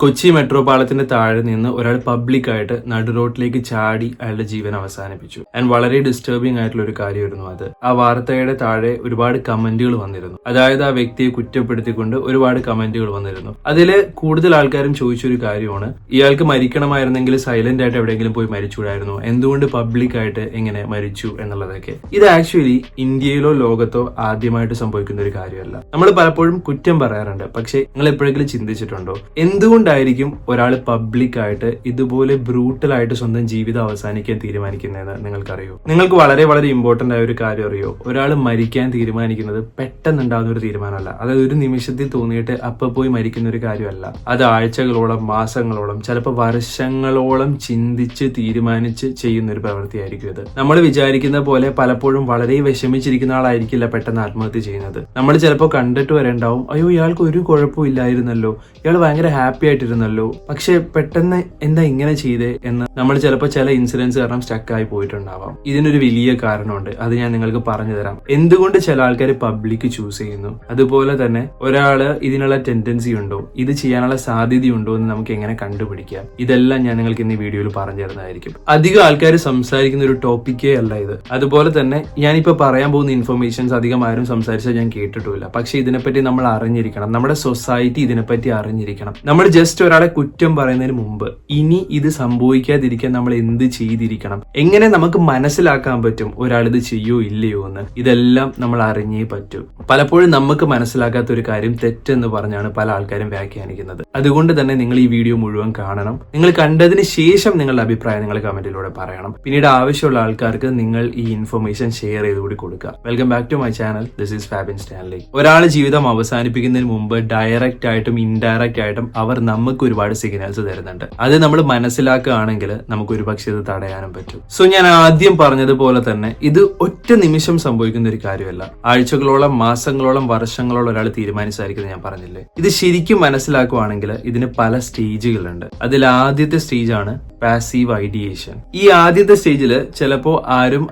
Kochi metro പാളത്തിന്റെ താഴെ നിന്ന് ഒരാൾ പബ്ലിക്കായിട്ട് നടുറോട്ടിലേക്ക് ചാടി അയാളുടെ ജീവൻ അവസാനിപ്പിച്ചു. ആൻഡ് വളരെ ഡിസ്റ്റർബിംഗ് ആയിട്ടുള്ള ഒരു കാര്യമായിരുന്നു അത്. ആ വാർത്തയുടെ താഴെ ഒരുപാട് കമന്റുകൾ വന്നിരുന്നു. അതായത് ആ വ്യക്തിയെ കുറ്റപ്പെടുത്തിക്കൊണ്ട് ഒരുപാട് കമന്റുകൾ വന്നിരുന്നു. അതില് കൂടുതൽ ആൾക്കാരും ചോദിച്ചൊരു കാര്യമാണ്, ഇയാൾക്ക് മരിക്കണമായിരുന്നെങ്കിൽ സൈലന്റ് ആയിട്ട് എവിടെയെങ്കിലും പോയി മരിച്ചുകൂടായിരുന്നു, എന്തുകൊണ്ട് പബ്ലിക്കായിട്ട് എങ്ങനെ മരിച്ചു എന്നുള്ളതൊക്കെ. ഇത് ആക്ച്വലി ഇന്ത്യയിലോ ലോകത്തോ ആദ്യമായിട്ട് സംഭവിക്കുന്ന ഒരു കാര്യമല്ല. നമ്മൾ പലപ്പോഴും കുറ്റം പറയാറുണ്ട്. പക്ഷെ നിങ്ങൾ എപ്പോഴെങ്കിലും ചിന്തിച്ചിട്ടുണ്ടോ എന്തുകൊണ്ടായിരിക്കും ഒരാൾ പബ്ലിക്കായിട്ട് ഇതുപോലെ ബ്രൂട്ടലായിട്ട് സ്വന്തം ജീവിതം അവസാനിക്കാൻ തീരുമാനിക്കുന്നതെന്ന് നിങ്ങൾക്കറിയോ? നിങ്ങൾക്ക് വളരെ വളരെ ഇമ്പോർട്ടന്റ് ആയ ഒരു കാര്യം അറിയോ? ഒരാൾ മരിക്കാൻ തീരുമാനിക്കുന്നത് പെട്ടെന്നുണ്ടാകുന്ന ഒരു തീരുമാനമല്ല. അതായത് ഒരു നിമിഷത്തിൽ തോന്നിയിട്ട് അപ്പൊ പോയി മരിക്കുന്ന ഒരു കാര്യമല്ല. അത് ആഴ്ചകളോളം, മാസങ്ങളോളം, ചിലപ്പോൾ വർഷങ്ങളോളം ചിന്തിച്ച് തീരുമാനിച്ച് ചെയ്യുന്ന ഒരു പ്രവൃത്തിയായിരിക്കും ഇത്. നമ്മൾ വിചാരിക്കുന്ന പോലെ പലപ്പോഴും വളരെ വിഷമിച്ചിരിക്കുന്ന ആളായിരിക്കില്ല പെട്ടെന്ന് ആത്മഹത്യ ചെയ്യുന്നത്. നമ്മൾ ചിലപ്പോൾ കണ്ടിട്ട് വരേണ്ടാവും, അയ്യോ ഇയാൾക്ക് ഒരു കുഴപ്പവും ഇല്ലായിരുന്നല്ലോ, ഇയാൾ ഭയങ്കര ഹാപ്പി ആയിട്ടിരുന്നല്ലോ, പക്ഷെ പെട്ടെന്ന് എന്താ ഇങ്ങനെ ചെയ്തേ എന്ന് നമ്മൾ ചിലപ്പോൾ ചില ഇൻസിഡൻസ് കാരണം സ്റ്റക്കായി പോയിട്ടുണ്ടാവാം. ഇതിനൊരു വലിയ കാരണമുണ്ട്. അത് ഞാൻ നിങ്ങൾക്ക് പറഞ്ഞു തരാം. എന്തുകൊണ്ട് ചില ആൾക്കാർ പബ്ലിക് ചൂസ് ചെയ്യുന്നു, അതുപോലെ തന്നെ ഒരാള് ഇതിനുള്ള ടെൻഡൻസി ഉണ്ടോ, ഇത് ചെയ്യാനുള്ള സാധ്യതയുണ്ടോ എന്ന് നമുക്ക് എങ്ങനെ കണ്ടുപിടിക്കാം, ഇതെല്ലാം ഞാൻ നിങ്ങൾക്ക് ഇന്ന് ഈ വീഡിയോയിൽ പറഞ്ഞു തരുന്നതായിരിക്കും. അധികം ആൾക്കാർ സംസാരിക്കുന്ന ഒരു ടോപ്പിക്കേ അല്ല ഇത്. അതുപോലെ തന്നെ ഞാനിപ്പോ പറയാൻ പോകുന്ന ഇൻഫർമേഷൻസ് അധികം ആരും സംസാരിച്ചാൽ ഞാൻ കേട്ടിട്ടില്ല. പക്ഷെ ഇതിനെപ്പറ്റി നമ്മൾ അറിഞ്ഞിരിക്കണം. നമ്മുടെ സൊസൈറ്റി ഇതിനെപ്പറ്റി അറിഞ്ഞിരിക്കണം. നമ്മൾ ജസ്റ്റ് ഒരാളെ കുറ്റം പറയുന്നതിന് മുമ്പ് ഇനി ഇത് സംഭവിക്കാതിരിക്കാൻ നമ്മൾ എന്ത് ചെയ്തിരിക്കണം, എങ്ങനെ നമുക്ക് മനസ്സിലാക്കാൻ പറ്റും ഒരാൾ ഇത് ചെയ്യോ ഇല്ലയോ എന്ന്, ഇതെല്ലാം നമ്മൾ അറിഞ്ഞേ പറ്റൂ. പലപ്പോഴും നമുക്ക് മനസ്സിലാക്കാത്ത ഒരു കാര്യം തെറ്റെന്ന് പറഞ്ഞാണ് പല ആൾക്കാരും വ്യാഖ്യാനിക്കുന്നത്. അതുകൊണ്ട് തന്നെ നിങ്ങൾ ഈ വീഡിയോ മുഴുവൻ കാണണം. നിങ്ങൾ കണ്ടതിന് ശേഷം നിങ്ങളുടെ അഭിപ്രായം നിങ്ങൾ കമന്റിലൂടെ പറയണം. പിന്നീട് ആവശ്യമുള്ള ആൾക്കാർക്ക് നിങ്ങൾ ഈ ഇൻഫർമേഷൻ ഷെയർ ചെയ്തുകൂടി കൊടുക്കുക. Welcome back to my channel. This is Fabin Stanley. ഒരാൾ ജീവിതം അവസാനിപ്പിക്കുന്നതിന് മുമ്പ് ഡയറക്റ്റ് ആയിട്ടും ഇൻഡയറക്റ്റ് ആയിട്ടും അവർ നമുക്ക് ഒരുപാട് സിഗ്നൽസ് തരുന്നുണ്ട്. അത് നമ്മൾ മനസ്സിലാക്കുകയാണെങ്കിൽ നമുക്ക് ഒരുപക്ഷെ ഇത് തടയാനും പറ്റും. സോ ഞാൻ ആദ്യം പറഞ്ഞതുപോലെ തന്നെ ഇത് ഒറ്റ നിമിഷം സംഭവിക്കുന്ന ഒരു കാര്യമല്ല. ആഴ്ചകളോളം, മാസങ്ങളോളം, വർഷങ്ങളോളം ഒരാൾ തീരുമാനിച്ചായിരിക്കും ഞാൻ പറഞ്ഞില്ലേ. ഇത് ശരിക്കും മനസ്സിലാക്കുകയാണെങ്കിൽ ഇതിന് പല സ്റ്റേജുകളുണ്ട്. അതിൽ ആദ്യത്തെ സ്റ്റേജാണ് പാസീവ് ഐഡിയേഷൻ. ഈ ആദ്യത്തെ സ്റ്റേജിൽ ചിലപ്പോ ആരും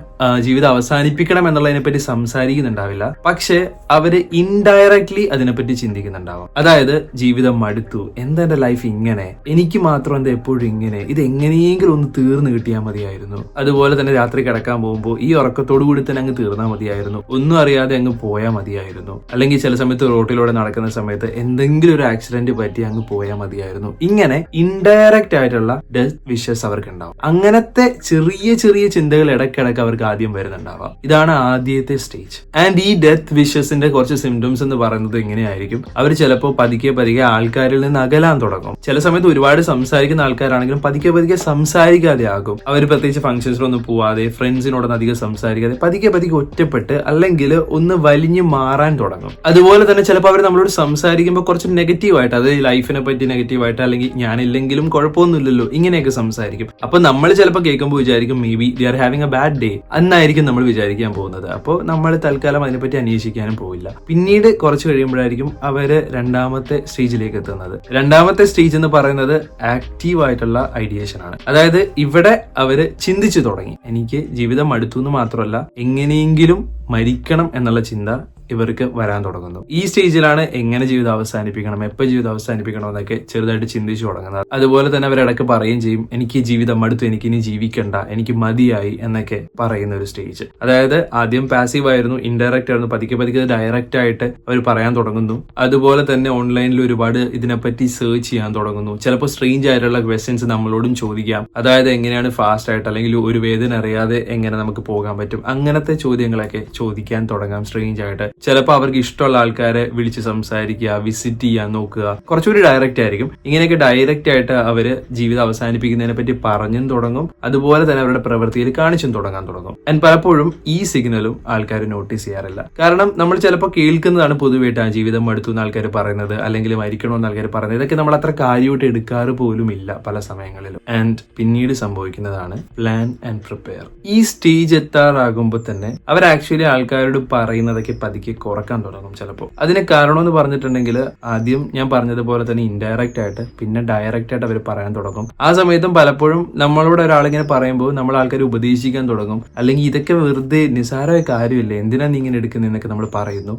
ജീവിതം അവസാനിപ്പിക്കണം എന്നുള്ളതിനെ പറ്റി സംസാരിക്കുന്നുണ്ടാവില്ല, പക്ഷെ അവര് ഇൻഡയറക്ട്ലി അതിനെപ്പറ്റി ചിന്തിക്കുന്നുണ്ടാവും. അതായത് ജീവിതം മടുത്തു, എന്താ എന്റെ ലൈഫ് ഇങ്ങനെ, എനിക്ക് മാത്രം എന്താ എപ്പോഴും ഇങ്ങനെ, ഇത് എങ്ങനെയെങ്കിലും ഒന്ന് തീർന്നു കിട്ടിയാൽ മതിയായിരുന്നു. അതുപോലെ തന്നെ രാത്രി കിടക്കാൻ പോകുമ്പോൾ ഈ ഉറക്കത്തോടു കൂടി തന്നെ അങ്ങ് തീർന്നാൽ മതിയായിരുന്നു, ഒന്നും അറിയാതെ അങ്ങ് പോയാൽ മതിയായിരുന്നു. അല്ലെങ്കിൽ ചില സമയത്ത് റോട്ടിലൂടെ നടക്കുന്ന സമയത്ത് എന്തെങ്കിലും ഒരു ആക്സിഡന്റ് പറ്റി അങ്ങ് പോയാൽ മതിയായിരുന്നു. ഇങ്ങനെ ഇൻഡയറക്റ്റ് ആയിട്ടുള്ള ഡെത്ത് വിഷസ് അവർക്ക് ഉണ്ടാവും. അങ്ങനത്തെ ചെറിയ ചെറിയ ചിന്തകൾ ഇടയ്ക്കിടയ്ക്ക് അവർക്ക് ആദ്യം വരുന്നുണ്ടാവാം. ഇതാണ് ആദ്യത്തെ സ്റ്റേജ്. ആൻഡ് ഈ ഡെത്ത് വിഷസിന്റെ കുറച്ച് സിംറ്റംസ് എന്ന് പറയുന്നത് എങ്ങനെയായിരിക്കും? അവർ ചിലപ്പോൾ പതുക്കെ പതുക്കെ ആൾക്കാരിൽ നിന്ന് അകലാൻ തുടങ്ങും. ചില സമയത്ത് ഒരുപാട് സംസാരിക്കുന്ന ആൾക്കാരാണെങ്കിലും പതുക്കെ പതുക്കെ സംസാരിക്കാതെ ആകും. അവർ പ്രത്യേകിച്ച് ഫംഗ്ഷൻസിലൊന്നും പോവാതെ, ഫ്രണ്ട്സിനോടൊന്നും അധികം സംസാരിക്കാതെ പതുക്കെ പതുക്കെ ഒറ്റപ്പെട്ട് അല്ലെങ്കിൽ ഒന്ന് വലിഞ്ഞു മാറാൻ തുടങ്ങും. അതുപോലെ തന്നെ ചിലപ്പോൾ അവർ നമ്മളോട് സംസാരിക്കുമ്പോൾ കുറച്ച് നെഗറ്റീവായിട്ട്, അതായത് ലൈഫിനെ പറ്റി നെഗറ്റീവായിട്ട്, അല്ലെങ്കിൽ ഞാനില്ലെങ്കിലും കുഴപ്പമൊന്നുമില്ലല്ലോ, ഇങ്ങനെയൊക്കെ സംസാരിക്കും. അപ്പൊ നമ്മൾ ചിലപ്പോൾ കേൾക്കുമ്പോൾ വിചാരിക്കും may be they are having A bad day എന്നായിരിക്കും നമ്മൾ വിചാരിക്കാൻ പോകുന്നത്. അപ്പോൾ നമ്മൾ തൽക്കാലം അതിനെപ്പറ്റി അന്വേഷിക്കാനും പോയില്ല. പിന്നീട് കുറച്ച് കഴിയുമ്പോഴായിരിക്കും അവര് രണ്ടാമത്തെ സ്റ്റേജിലേക്ക് എത്തുന്നത്. രണ്ടാമത്തെ സ്റ്റേജ് എന്ന് പറയുന്നത് ആക്റ്റീവ് ആയിട്ടുള്ള ഐഡിയേഷൻ ആണ്. അതായത് ഇവിടെ അവര് ചിന്തിച്ചു തുടങ്ങി, എനിക്ക് ജീവിതം മടുത്തു എന്ന് മാത്രമല്ല എങ്ങനെയെങ്കിലും മരിക്കണം എന്നുള്ള ചിന്ത ഇവർക്ക് വരാൻ തുടങ്ങുന്നു. ഈ സ്റ്റേജിലാണ് എങ്ങനെ ജീവിതം അവസാനിപ്പിക്കണം, എപ്പോൾ ജീവിതം അവസാനിപ്പിക്കണം എന്നൊക്കെ ചെറുതായിട്ട് ചിന്തിച്ചു തുടങ്ങുന്നത്. അതുപോലെ തന്നെ അവരിടയ്ക്ക് പറയുകയും ചെയ്യും, എനിക്ക് ജീവിതം മടുത്തു, എനിക്ക് ഇനി ജീവിക്കണ്ട, എനിക്ക് മതിയായി എന്നൊക്കെ പറയുന്ന ഒരു സ്റ്റേജ്. അതായത് ആദ്യം പാസീവ് ആയിരുന്നു, ഇൻഡയറക്റ്റ് ആയിരുന്നു, പതുക്കെ പതുക്കെ ഡയറക്റ്റ് ആയിട്ട് അവർ പറയാൻ തുടങ്ങുന്നു. അതുപോലെ തന്നെ ഓൺലൈനിൽ ഒരുപാട് ഇതിനെപ്പറ്റി സെർച്ച് ചെയ്യാൻ തുടങ്ങുന്നു. ചിലപ്പോൾ സ്ട്രേഞ്ച് ആയിട്ടുള്ള ക്വസ്റ്റ്യൻസ് നമ്മളോടും ചോദിക്കാം. അതായത് എങ്ങനെയാണ് ഫാസ്റ്റ് ആയിട്ട് അല്ലെങ്കിൽ ഒരു വേദന അറിയാതെ എങ്ങനെ നമുക്ക് പോകാൻ പറ്റും, അങ്ങനത്തെ ചോദ്യങ്ങളൊക്കെ ചോദിക്കാൻ തുടങ്ങാം സ്ട്രേഞ്ച് ആയിട്ട്. ചിലപ്പോൾ അവർക്ക് ഇഷ്ടമുള്ള ആൾക്കാരെ വിളിച്ച് സംസാരിക്കുക, വിസിറ്റ് ചെയ്യാൻ നോക്കുക, കുറച്ചുകൂടി ഡയറക്റ്റ് ആയിരിക്കും. ഇങ്ങനെയൊക്കെ ഡയറക്റ്റ് ആയിട്ട് അവര് ജീവിതം അവസാനിപ്പിക്കുന്നതിനെ പറ്റി പറഞ്ഞും തുടങ്ങും. അതുപോലെ തന്നെ അവരുടെ പ്രവൃത്തിയിൽ കാണിച്ചും തുടങ്ങാൻ തുടങ്ങും. ആൻഡ് പലപ്പോഴും ഈ സിഗ്നലും ആൾക്കാർ നോട്ടീസ് ചെയ്യാറില്ല. കാരണം നമ്മൾ ചിലപ്പോൾ കേൾക്കുന്നതാണ് പൊതുവായിട്ട് ആ ജീവിതം മടുത്തു എന്ന് ആൾക്കാർ പറയുന്നത്, അല്ലെങ്കിൽ മരിക്കണമെന്ന് ആൾക്കാർ പറയുന്നത്. ഇതൊക്കെ നമ്മൾ അത്ര കാര്യമായിട്ട് എടുക്കാറ് പോലും ഇല്ല പല സമയങ്ങളിലും. ആൻഡ് പിന്നീട് സംഭവിക്കുന്നതാണ് പ്ലാൻ ആൻഡ് പ്രിപ്പയർ. ഈ സ്റ്റേജ് എത്താറാകുമ്പോൾ തന്നെ അവർ ആക്ച്വലി ആൾക്കാരോട് പറയുന്നതൊക്കെ പതുക്കെ പതുക്കെ കുറക്കാൻ തുടങ്ങും ചിലപ്പോൾ. അതിന് കാരണം എന്ന് പറഞ്ഞിട്ടുണ്ടെങ്കിൽ ആദ്യം ഞാൻ പറഞ്ഞതുപോലെ തന്നെ ഇൻഡയറക്റ്റ് ആയിട്ട് പിന്നെ ഡയറക്റ്റ് ആയിട്ട് അവർ പറയാൻ തുടങ്ങും. ആ സമയത്തും പലപ്പോഴും നമ്മളോട് ഒരാളിങ്ങനെ പറയുമ്പോൾ നമ്മൾ ആൾക്കാർ ഉപദേശിക്കാൻ തുടങ്ങും, അല്ലെങ്കിൽ ഇതൊക്കെ വെറുതെ നിസ്സാരമായ കാര്യമില്ലേ, എന്തിനാ നീ ഇങ്ങനെ എടുക്കുന്നതെന്നൊക്കെ നമ്മൾ പറയുന്നു.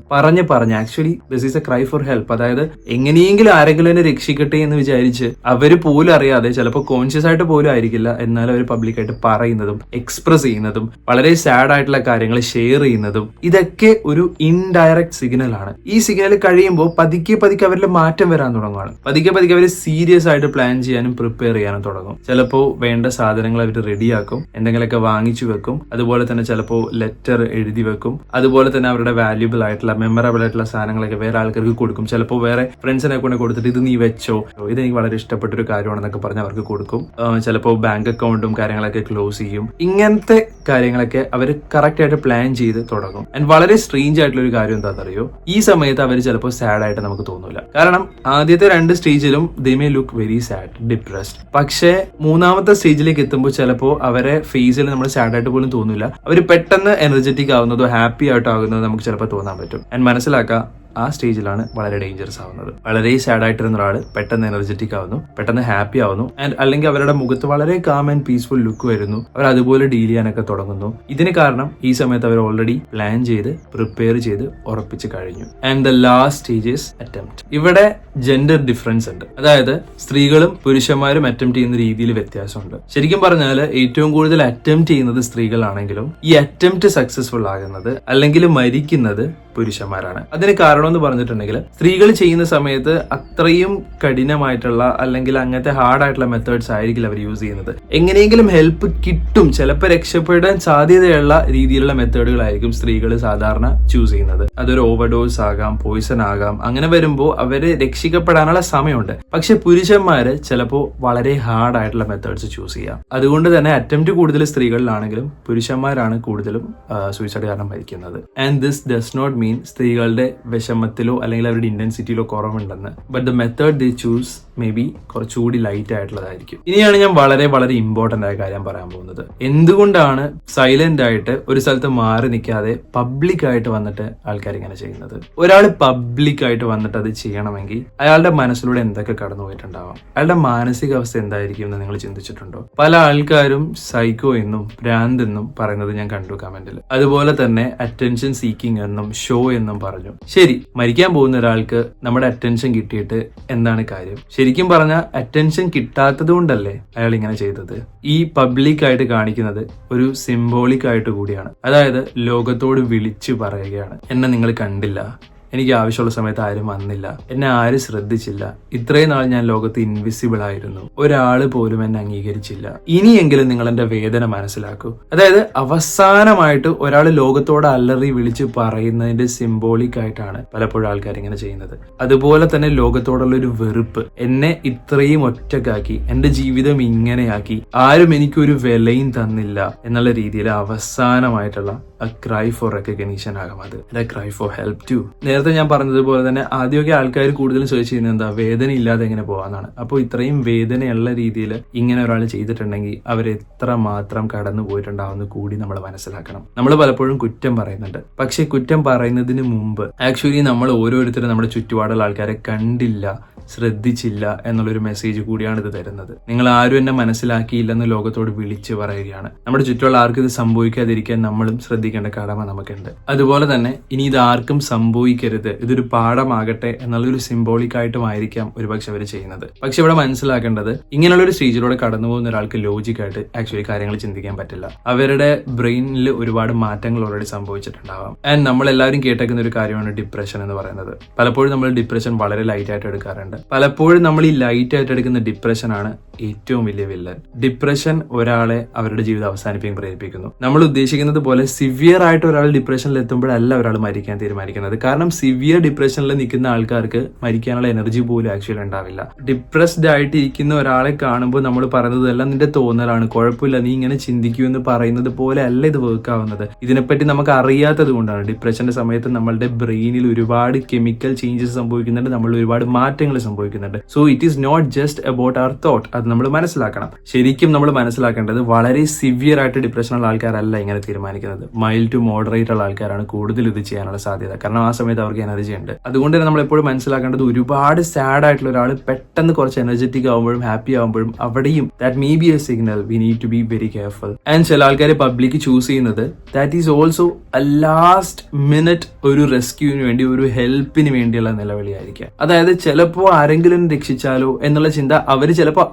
പറഞ്ഞ് actually this is A cry for help. അതായത് എങ്ങനെയെങ്കിലും ആരെങ്കിലും എന്നെ രക്ഷിക്കട്ടെ എന്ന് വിചാരിച്ച് അവര് പോലും അറിയാതെ, ചിലപ്പോൾ കോൺഷ്യസ് ആയിട്ട് പോലും ആയിരിക്കില്ല, എന്നാലും അവർ പബ്ലിക്കായിട്ട് പറയുന്നതും എക്സ്പ്രസ് ചെയ്യുന്നതും വളരെ സാഡ് ആയിട്ടുള്ള കാര്യങ്ങൾ ഷെയർ ചെയ്യുന്നതും ഇതൊക്കെ ഒരു ഇൻഡയറക്റ്റ് സിഗ്നൽ ആണ്. ഈ സിഗ്നൽ കഴിയുമ്പോൾ പതുക്കെ അവരിൽ മാറ്റം വരാൻ തുടങ്ങുകയാണ്. പതുക്കെ അവർ സീരിയസ് ആയിട്ട് പ്ലാൻ ചെയ്യാനും പ്രിപ്പയർ ചെയ്യാനും തുടങ്ങും. ചിലപ്പോൾ വേണ്ട സാധനങ്ങൾ അവർ റെഡിയാക്കും, എന്തെങ്കിലുമൊക്കെ വാങ്ങിച്ചു വെക്കും, അതുപോലെ തന്നെ ചിലപ്പോൾ ലെറ്റർ എഴുതി വെക്കും, അതുപോലെ തന്നെ അവരുടെ വാല്യൂബിൾ ആയിട്ടുള്ള മെമ്മറബിൾ ആയിട്ടുള്ള സാധനങ്ങളൊക്കെ വേറെ ആൾക്കാർക്ക് കൊടുക്കും. ചിലപ്പോൾ വേറെ ഫ്രണ്ട്സിനെ കൊണ്ട് കൊടുത്തിട്ട് ഇത് നീ വെച്ചോ, ഇതെനിക്ക് വളരെ ഇഷ്ടപ്പെട്ട ഒരു കാര്യമാണെന്നൊക്കെ പറഞ്ഞ് അവർക്ക് കൊടുക്കും. ചിലപ്പോൾ ബാങ്ക് അക്കൗണ്ടും കാര്യങ്ങളൊക്കെ ക്ലോസ് ചെയ്യും. ഇങ്ങനത്തെ കാര്യങ്ങളൊക്കെ അവർ കറക്റ്റ് ആയിട്ട് പ്ലാൻ ചെയ്ത് തുടങ്ങും. ആൻഡ് വളരെ സ്ട്രേഞ്ച് ആയിട്ടുള്ള ഒരു കാര്യം എന്താണെന്നറിയോ, ഈ സമയത്ത് അവർ ചിലപ്പോൾ സാഡ് ആയിട്ട് നമുക്ക് തോന്നില്ല. കാരണം ആദ്യത്തെ 2 സ്റ്റേജിലും they may look very sad, depressed. പക്ഷേ മൂന്നാമത്തെ സ്റ്റേജിലേക്ക് എത്തുമ്പോൾ ചിലപ്പോൾ അവരെ ഫേസിൽ നമ്മൾ സാഡ് ആയിട്ട് പോലും തോന്നില്ല. അവർ പെട്ടെന്ന് എനർജറ്റിക് ആവുന്നതോ ഹാപ്പി ആയിട്ടാകുന്നതോ നമുക്ക് ചിലപ്പോൾ തോന്നാൻ പറ്റും. ആൻഡ് മനസ്സിലാക്കുക, ആ സ്റ്റേജിലാണ് വളരെ ഡേഞ്ചറസ് ആവുന്നത്. വളരെ സാഡ് ആയിട്ടിരുന്ന ഒരാൾ പെട്ടെന്ന് എനർജറ്റിക് ആവുന്നു, പെട്ടെന്ന് ഹാപ്പി ആവുന്നു, ആൻഡ് അല്ലെങ്കിൽ അവരുടെ മുഖത്ത് വളരെ കാം ആൻഡ് പീസ്ഫുൾ ലുക്ക് വരുന്നു. അവർ അതുപോലെ ഡീൽ ചെയ്യാനൊക്കെ തുടങ്ങുന്നു. ഇതിന് കാരണം ഈ സമയത്ത് അവർ ഓൾറെഡി പ്ലാൻ ചെയ്ത് പ്രിപ്പയർ ചെയ്ത് ഉറപ്പിച്ച് കഴിഞ്ഞു. And the last stage is attempt. ഇവിടെ ജെൻഡർ ഡിഫറൻസ് ഉണ്ട്. അതായത് സ്ത്രീകളും പുരുഷന്മാരും അറ്റംപ്റ്റ് ചെയ്യുന്ന രീതിയിൽ വ്യത്യാസമുണ്ട്. ശരിക്കും പറഞ്ഞാൽ ഏറ്റവും കൂടുതൽ അറ്റംപ്റ്റ് ചെയ്യുന്നത് സ്ത്രീകളാണെങ്കിലും ഈ അറ്റംപ്റ്റ് സക്സസ്ഫുൾ ആകുന്നത് അല്ലെങ്കിൽ മരിക്കുന്നത് പുരുഷന്മാരാണ്. അതിന് കാരണം എന്ന് പറഞ്ഞിട്ടുണ്ടെങ്കിൽ സ്ത്രീകൾ ചെയ്യുന്ന സമയത്ത് അത്രയും കഠിനമായിട്ടുള്ള അല്ലെങ്കിൽ അങ്ങനത്തെ ഹാർഡ് ആയിട്ടുള്ള മെത്തേഡ്സ് ആയിരിക്കില്ല അവർ യൂസ് ചെയ്യുന്നത്. എങ്ങനെയെങ്കിലും ഹെൽപ്പ് കിട്ടും, ചിലപ്പോൾ രക്ഷപ്പെടാൻ സാധ്യതയുള്ള രീതിയിലുള്ള മെത്തേഡുകളായിരിക്കും സ്ത്രീകൾ സാധാരണ ചൂസ് ചെയ്യുന്നത്. അതൊരു ഓവർഡോസ് ആകാം, പോയിസൺ ആകാം. അങ്ങനെ വരുമ്പോൾ അവര് രക്ഷിക്കപ്പെടാനുള്ള സമയമുണ്ട്. പക്ഷെ പുരുഷന്മാര് ചിലപ്പോൾ വളരെ ഹാർഡ് ആയിട്ടുള്ള മെത്തേഡ്സ് ചൂസ് ചെയ്യാം. അതുകൊണ്ട് തന്നെ അറ്റംപ്റ്റ് കൂടുതൽ സ്ത്രീകളിലാണെങ്കിലും പുരുഷന്മാരാണ് കൂടുതലും സൂയിസൈഡ് കാരണം മരിക്കുന്നത്. And this does not mean സ്ത്രീകളുടെ വിഷമത്തിലോ അല്ലെങ്കിൽ അവരുടെ ഇന്റൻസിറ്റിയിലോ കുറവുണ്ടെന്ന്. But the method they choose may be കുറച്ചുകൂടി ലൈറ്റ് ആയിട്ടുള്ളതായിരിക്കും. ഇനിയാണ് ഞാൻ വളരെ ഇമ്പോർട്ടന്റ് ആയ കാര്യം പറയാൻ പോകുന്നത്. എന്തുകൊണ്ടാണ് സൈലന്റ് ആയിട്ട് ഒരു സ്ഥലത്ത് മാറി നിൽക്കാതെ പബ്ലിക് ആയിട്ട് വന്നിട്ട് ആൾക്കാർ ഇങ്ങനെ ചെയ്യുന്നത്? ഒരാൾ പബ്ലിക് ആയിട്ട് വന്നിട്ട് അത് ചെയ്യണമെങ്കിൽ അയാളുടെ മനസ്സിലൂടെ എന്തൊക്കെ കടന്നു പോയിട്ടുണ്ടാവാം? അയാളുടെ മാനസികാവസ്ഥ എന്തായിരിക്കും എന്ന് നിങ്ങൾ ചിന്തിച്ചിട്ടുണ്ടോ? പല ആൾക്കാരും സൈക്കോ എന്നും ഭ്രാന്ത് എന്നും പറയുന്നത് ഞാൻ കണ്ടു കമന്റിൽ. അതുപോലെ തന്നെ അറ്റൻഷൻ സീക്കിംഗ് എന്നും ഷോ എന്നും പറഞ്ഞു. ശരി, മരിക്കാൻ പോകുന്ന ഒരാൾക്ക് നമ്മുടെ അറ്റൻഷൻ കിട്ടിയിട്ട് എന്താണ് കാര്യം? ശരിക്കും പറഞ്ഞാൽ അറ്റൻഷൻ കിട്ടാത്തത് കൊണ്ടല്ലേ അയാൾ ഇങ്ങനെ ചെയ്തത്? ഈ പബ്ലിക് ആയിട്ട് കാണിക്കുന്നത് ഒരു സിംബോളിക് ആയിട്ട് കൂടിയാണ്. അതായത് ലോകത്തോട് വിളിച്ചു പറയുകയാണ്, എന്നെ നിങ്ങൾ കണ്ടില്ല, എനിക്ക് ആവശ്യമുള്ള സമയത്ത് ആരും വന്നില്ല, എന്നെ ആരും ശ്രദ്ധിച്ചില്ല, ഇത്രയും നാൾ ഞാൻ ലോകത്ത് ഇൻവിസിബിൾ ആയിരുന്നു, ഒരാള് പോലും എന്നെ അംഗീകരിച്ചില്ല, ഇനിയെങ്കിലും നിങ്ങൾ എന്റെ വേദന മനസ്സിലാക്കൂ. അതായത് അവസാനമായിട്ട് ഒരാൾ ലോകത്തോട് അലറി വിളിച്ച് പറയുന്നതിന്റെ സിംബോളിക് ആയിട്ടാണ് പലപ്പോഴും ആൾക്കാർ ഇങ്ങനെ ചെയ്യുന്നത്. അതുപോലെ തന്നെ ലോകത്തോടുള്ള ഒരു വെറുപ്പ്, എന്നെ ഇത്രയും ഒറ്റക്കാക്കി, എന്റെ ജീവിതം ഇങ്ങനെയാക്കി, ആരും എനിക്കൊരു വിലയും തന്നില്ല എന്നുള്ള രീതിയിൽ അവസാനമായിട്ടുള്ള a cry for recognition ആകാം. അത് a cry for help too. നേരത്തെ ഞാൻ പറഞ്ഞതുപോലെ തന്നെ ആദ്യമൊക്കെ ആൾക്കാർ കൂടുതലും സെർച്ച് ചെയ്യുന്നത് എന്താ, വേദന ഇല്ലാതെ എങ്ങനെ പോകാന്നാണ്. അപ്പോൾ ഇത്രയും വേദനയുള്ള രീതിയിൽ ഇങ്ങനെ ഒരാൾ ചെയ്തിട്ടുണ്ടെങ്കിൽ അവർ എത്ര മാത്രം കടന്നു പോയിട്ടുണ്ടാവുമെന്ന് കൂടി നമ്മൾ മനസ്സിലാക്കണം. നമ്മൾ പലപ്പോഴും കുറ്റം പറയുന്നുണ്ട്, പക്ഷെ കുറ്റം പറയുന്നതിന് മുമ്പ് ആക്ച്വലി നമ്മൾ ഓരോരുത്തരും നമ്മുടെ ചുറ്റുപാടുള്ള ആൾക്കാരെ കണ്ടില്ല, ശ്രദ്ധിച്ചില്ല എന്നുള്ളൊരു മെസ്സേജ് കൂടിയാണ് ഇത് തരുന്നത്. നിങ്ങൾ ആരും എന്നെ മനസ്സിലാക്കിയില്ലെന്ന് ലോകത്തോട് വിളിച്ചു പറയുകയാണ്. നമ്മുടെ ചുറ്റുമുള്ള ആർക്കും ഇത് സംഭവിക്കാതിരിക്കാൻ നമ്മളും ശ്രദ്ധിക്കേണ്ട കടമ നമുക്കുണ്ട്. അതുപോലെ തന്നെ ഇനി ഇത് ആർക്കും സംഭവിക്കരുത്, ഇതൊരു പാഠമാകട്ടെ എന്നുള്ളൊരു സിംബോളിക് ആയിട്ടുമായിരിക്കാം ഒരുപക്ഷെ അവർ ചെയ്യുന്നത്. പക്ഷെ ഇവിടെ മനസ്സിലാക്കേണ്ടത്, ഇങ്ങനെയുള്ളൊരു സ്റ്റേജിലൂടെ കടന്നു പോകുന്ന ഒരാൾക്ക് ലോജിക്കായിട്ട് ആക്ച്വലി കാര്യങ്ങൾ ചിന്തിക്കാൻ പറ്റില്ല. അവരുടെ ബ്രെയിനിൽ ഒരുപാട് മാറ്റങ്ങൾ ഓൾറെഡി സംഭവിച്ചിട്ടുണ്ടാവാം. ആൻഡ് നമ്മൾ എല്ലാവരും കേട്ടേക്കുന്ന ഒരു കാര്യമാണ് ഡിപ്രഷൻ എന്ന് പറയുന്നത്. പലപ്പോഴും നമ്മൾ ഡിപ്രഷൻ വളരെ ലൈറ്റ് ആയിട്ട് എടുക്കാറുണ്ട്. പലപ്പോഴും നമ്മൾ ഈ ലൈറ്റ് ആയിട്ട് എടുക്കുന്ന ഡിപ്രഷൻ ആണ് ഏറ്റവും വലിയ വില്ലൻ. ഡിപ്രഷൻ ഒരാളെ അവരുടെ ജീവിതം അവസാനിപ്പിക്കാൻ പ്രേരിപ്പിക്കുന്നു. നമ്മൾ ഉദ്ദേശിക്കുന്നത് പോലെ സിവിയർ ആയിട്ട് ഒരാൾ ഡിപ്രഷനിൽ എത്തുമ്പോഴല്ല ഒരാൾ മരിക്കാൻ തീരുമാനിക്കുന്നത്. കാരണം സിവിയർ ഡിപ്രഷനിൽ നിൽക്കുന്ന ആൾക്കാർക്ക് മരിക്കാനുള്ള എനർജി പോലും ആക്ച്വലി ഉണ്ടാവില്ല. ഡിപ്രസ്ഡ് ആയിട്ട് ഇരിക്കുന്ന ഒരാളെ കാണുമ്പോൾ നമ്മൾ പറയുന്നതെല്ലാം നിന്റെ തോന്നലാണ്, കുഴപ്പമില്ല, നീ ഇങ്ങനെ ചിന്തിക്കൂ എന്ന് പറയുന്നത് പോലെ അല്ല ഇത് വർക്ക് ആവുന്നത്. ഇതിനെപ്പറ്റി നമുക്ക് അറിയാത്തത് കൊണ്ടാണ്. ഡിപ്രഷന്റെ സമയത്ത് നമ്മളുടെ ബ്രെയിനിൽ ഒരുപാട് കെമിക്കൽ ചേഞ്ചസ് സംഭവിക്കുന്നുണ്ട്, നമ്മൾ ഒരുപാട് മാറ്റങ്ങൾ സംഭവിക്കുന്നുണ്ട്. So it is not just about our thought. അത് എന്നുള്ളത് നമ്മൾ മനസ്സിലാക്കണം. ശരിക്കും നമ്മൾ മനസ്സിലാക്കേണ്ടത് വളരെ സിവിയർ ആയിട്ട് ഡിപ്രഷനുള്ള ആൾക്കാരല്ല ഇങ്ങനെ തീരുമാനിക്കുന്നത്. മൈൽഡ് ടു മോഡറേറ്റ് ഉള്ള ആൾക്കാരാണ് കൂടുതൽ ഇത് ചെയ്യാനുള്ള സാധ്യത. കാരണം ആ സമയത്ത് അവർക്ക് എനർജി ഉണ്ട്. അതുകൊണ്ട് തന്നെ നമ്മൾ എപ്പോഴും മനസ്സിലാക്കേണ്ടത് ഒരുപാട് സാഡ് ആയിട്ടുള്ള ഒരാൾ പെട്ടെന്ന് കുറച്ച് എനർജറ്റിക് ആകുമ്പോഴും ഹാപ്പി ആകുമ്പോഴും അവിടെയും that may be a signal we need to be very careful. And ചില ആൾക്കാർ പബ്ലിക് ചൂസ് ചെയ്യുന്നത് that is also a last minute ഒരു റെസ്ക്യൂവിന് വേണ്ടി, ഒരു ഹെൽപ്പിന് വേണ്ടിയുള്ള നിലവിളിയായിരിക്കാം. അതായത് ചിലപ്പോൾ ആരെങ്കിലും രക്ഷിച്ചാലോ എന്നുള്ള ചിന്ത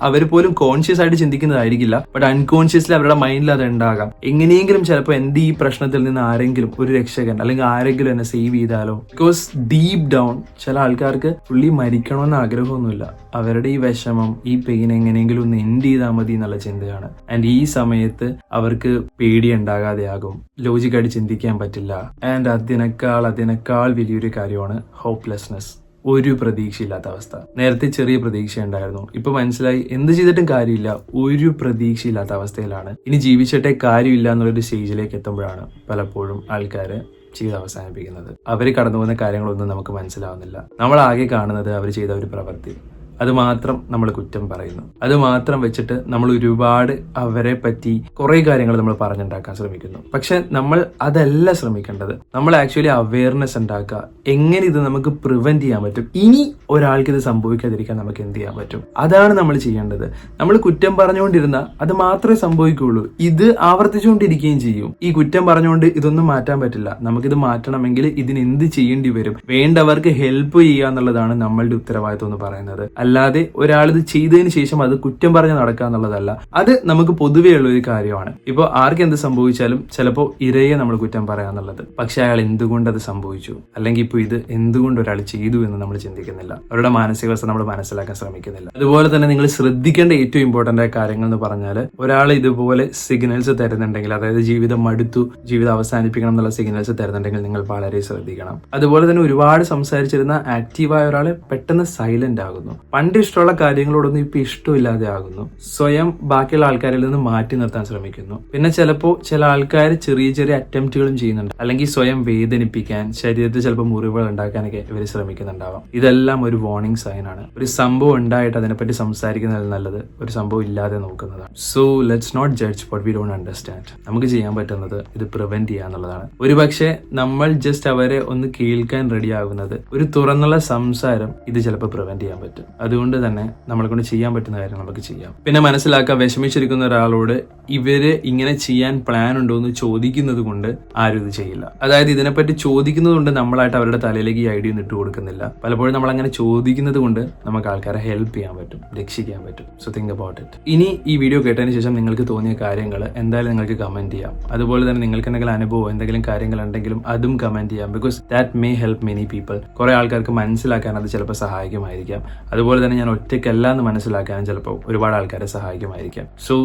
അവർ പോലും കോൺഷ്യസ് ആയിട്ട് ചിന്തിക്കുന്നതായിരിക്കില്ല. ബട്ട് അൺകോൺഷ്യസ്ലി അവരുടെ മൈൻഡിൽ അത് ഉണ്ടാകാം. എങ്ങനെയെങ്കിലും ചിലപ്പോൾ എന്റെ ഈ പ്രശ്നത്തിൽ നിന്ന് ആരെങ്കിലും ഒരു രക്ഷകൻ അല്ലെങ്കിൽ ആരെങ്കിലും എന്നെ സേവ് ചെയ്താലോ. ബിക്കോസ് ഡീപ് ഡൗൺ ചില ആൾക്കാർക്ക് പുള്ളി മരിക്കണമെന്ന് ആഗ്രഹമൊന്നുമില്ല. അവരുടെ ഈ വിഷമം, ഈ പെയിൻ എങ്ങനെയെങ്കിലും ഒന്ന് എൻഡ് ചെയ്താൽ മതി എന്നുള്ള ചിന്തയാണ്. ആൻഡ് ഈ സമയത്ത് അവർക്ക് പേടി ഉണ്ടാകാതെയാകും, ലോജിക്കായിട്ട് ചിന്തിക്കാൻ പറ്റില്ല. ആൻഡ് അതിനേക്കാൾ വലിയൊരു കാര്യമാണ് ഹോപ്പ്ലെസ്നെസ്. ഒരു പ്രതീക്ഷയില്ലാത്ത അവസ്ഥ. നേരത്തെ ചെറിയ പ്രതീക്ഷ ഉണ്ടായിരുന്നു, ഇപ്പൊ മനസ്സിലായി എന്ത് ചെയ്തിട്ടും കാര്യമില്ല, ഒരു പ്രതീക്ഷയില്ലാത്ത അവസ്ഥയിലാണ്. ഇനി ജീവിച്ചിട്ടേ കാര്യമില്ല എന്നുള്ളൊരു സ്റ്റേജിലേക്ക് എത്തുമ്പോഴാണ് പലപ്പോഴും ആൾക്കാര് ചെയ്ത് അവസാനിപ്പിക്കുന്നത്. അവർ കടന്നു പോകുന്ന കാര്യങ്ങളൊന്നും നമുക്ക് മനസ്സിലാവുന്നില്ല. നമ്മൾ ആകെ കാണുന്നത് അവർ ചെയ്ത ഒരു പ്രവൃത്തി, അത് മാത്രം നമ്മൾ കുറ്റം പറയുന്നു. അത് മാത്രം വെച്ചിട്ട് നമ്മൾ ഒരുപാട് അവരെ പറ്റി കുറെ കാര്യങ്ങൾ നമ്മൾ പറഞ്ഞുണ്ടാക്കാൻ ശ്രമിക്കുന്നു. പക്ഷെ നമ്മൾ അതല്ല ശ്രമിക്കേണ്ടത്. നമ്മൾ ആക്ച്വലി അവയർനെസ് ഉണ്ടാക്കുക, എങ്ങനെ ഇത് നമുക്ക് പ്രിവെന്റ് ചെയ്യാൻ പറ്റും, ഇനി ഒരാൾക്ക് ഇത് സംഭവിക്കാതിരിക്കാൻ നമുക്ക് എന്ത് ചെയ്യാൻ പറ്റും, അതാണ് നമ്മൾ ചെയ്യേണ്ടത്. നമ്മൾ കുറ്റം പറഞ്ഞുകൊണ്ടിരുന്ന അത് മാത്രമേ സംഭവിക്കുകയുള്ളൂ. ഇത് ആവർത്തിച്ചുകൊണ്ടിരിക്കുകയും ചെയ്യും. ഈ കുറ്റം പറഞ്ഞുകൊണ്ട് ഇതൊന്നും മാറ്റാൻ പറ്റില്ല. നമുക്കിത് മാറ്റണമെങ്കിൽ ഇതിന് എന്ത് ചെയ്യേണ്ടി വരും? വേണ്ടവർക്ക് ഹെൽപ്പ് ചെയ്യുക എന്നുള്ളതാണ് നമ്മളുടെ ഉത്തരവാദിത്വം എന്ന് പറയുന്നത്. അല്ലാതെ ഒരാളിത് ചെയ്തതിന് ശേഷം അത് കുറ്റം പറഞ്ഞ് നടക്കുക എന്നുള്ളതല്ല. അത് നമുക്ക് പൊതുവേ ഉള്ള ഒരു കാര്യമാണ്. ഇപ്പോൾ ആർക്ക് എന്ത് സംഭവിച്ചാലും ചിലപ്പോൾ ഇരയെ നമ്മൾ കുറ്റം പറയാന്നുള്ളത്, പക്ഷെ അയാൾ എന്തുകൊണ്ട് അത് സംഭവിച്ചു, അല്ലെങ്കിൽ ഇപ്പോൾ ഇത് എന്തുകൊണ്ട് ഒരാൾ ചെയ്തു എന്ന് നമ്മൾ ചിന്തിക്കുന്നില്ല. അവരുടെ മാനസികാവസ്ഥ നമ്മൾ മനസ്സിലാക്കാൻ ശ്രമിക്കുന്നില്ല. അതുപോലെ തന്നെ നിങ്ങൾ ശ്രദ്ധിക്കേണ്ട ഏറ്റവും ഇമ്പോർട്ടന്റ് ആയ കാര്യങ്ങൾ എന്ന് പറഞ്ഞാൽ, ഒരാൾ ഇതുപോലെ സിഗ്നൽസ് തരുന്നുണ്ടെങ്കിൽ, അതായത് ജീവിതം മടുത്തു, ജീവിതം അവസാനിപ്പിക്കണം എന്നുള്ള സിഗ്നൽസ് തരുന്നുണ്ടെങ്കിൽ നിങ്ങൾ വളരെ ശ്രദ്ധിക്കണം. അതുപോലെ തന്നെ ഒരുപാട് സംസാരിച്ചിരുന്ന ആക്റ്റീവായ ഒരാൾ പെട്ടെന്ന് സൈലന്റ് ആകുന്നു. പണ്ട് ഇഷ്ടമുള്ള കാര്യങ്ങളോടൊന്നും ഇപ്പൊ ഇഷ്ടമില്ലാതെ ആകുന്നു. സ്വയം ബാക്കിയുള്ള ആൾക്കാരിൽ നിന്ന് മാറ്റി നിർത്താൻ ശ്രമിക്കുന്നു. പിന്നെ ചിലപ്പോൾ ചില ആൾക്കാർ ചെറിയ ചെറിയ അറ്റംപ്റ്റുകളും ചെയ്യുന്നുണ്ട്, അല്ലെങ്കിൽ സ്വയം വേദനിപ്പിക്കാൻ, ശരീരത്തിൽ ചിലപ്പോൾ മുറിവുകൾ ഉണ്ടാക്കാനൊക്കെ ഇവർ ശ്രമിക്കുന്നുണ്ടാവാം. ഇതെല്ലാം ഒരു വാർണിംഗ് സൈൻ ആണ്. ഒരു സംഭവം ഉണ്ടായിട്ട് അതിനെപ്പറ്റി സംസാരിക്കുന്നതിൽ നല്ലത് ഒരു സംഭവം ഇല്ലാതെ നോക്കുന്നതാണ്. So let's not judge what we don't understand. നമുക്ക് ചെയ്യാൻ പറ്റുന്നത് ഇത് പ്രിവെന്റ് ചെയ്യുക എന്നുള്ളതാണ്. ഒരുപക്ഷെ നമ്മൾ ജസ്റ്റ് അവരെ ഒന്ന് കേൾക്കാൻ റെഡി ആകുന്നത്, ഒരു തുറന്നുള്ള സംസാരം ഇത് ചിലപ്പോൾ പ്രിവെന്റ് ചെയ്യാൻ പറ്റും. അതുകൊണ്ട് തന്നെ നമ്മളെ കൊണ്ട് ചെയ്യാൻ പറ്റുന്ന കാര്യം നമുക്ക് ചെയ്യാം. പിന്നെ മനസ്സിലാക്കുക, വിഷമിച്ചിരിക്കുന്ന ഒരാളോട് ഇവര് ഇങ്ങനെ ചെയ്യാൻ പ്ലാൻ ഉണ്ടോ എന്ന് ചോദിക്കുന്നത് കൊണ്ട് ആരും ഇത് ചെയ്യില്ല. അതായത് ഇതിനെപ്പറ്റി ചോദിക്കുന്നത് കൊണ്ട് നമ്മളായിട്ട് അവരുടെ തലയിലേക്ക് ഈ ഐഡിയ ഇട്ട് കൊടുക്കുന്നില്ല. പലപ്പോഴും നമ്മൾ അങ്ങനെ ചോദിക്കുന്നത് കൊണ്ട് നമുക്ക് ആൾക്കാരെ ഹെൽപ്പ് ചെയ്യാൻ പറ്റും, രക്ഷിക്കാൻ പറ്റും. So think about it. ഇനി ഈ വീഡിയോ കേട്ടതിന് ശേഷം നിങ്ങൾക്ക് തോന്നിയ കാര്യങ്ങൾ എന്തായാലും നിങ്ങൾക്ക് കമന്റ് ചെയ്യാം. അതുപോലെ തന്നെ നിങ്ങൾക്ക് എന്തെങ്കിലും അനുഭവം, എന്തെങ്കിലും കാര്യങ്ങൾ ഉണ്ടെങ്കിലും അതും കമന്റ് ചെയ്യാം. Because that may help many people. കുറെ ആൾക്കാർക്ക് മനസ്സിലാക്കാൻ അത് ചിലപ്പോൾ സഹായിക്കുമായിരിക്കാം. അതുപോലെ തന്നെ ഞാൻ ഒറ്റയ്ക്കല്ല എന്ന് മനസ്സിലാക്കാനും ചിലപ്പോൾ ഒരുപാട് ആൾക്കാരെ സഹായിക്കുമായിരിക്കാം. So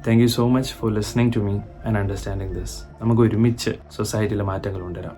thank you so much for listening to me and understanding this. നമുക്ക് ഒരുമിച്ച് സൊസൈറ്റിയിലെ മാറ്റങ്ങൾ കൊണ്ടുവരാം.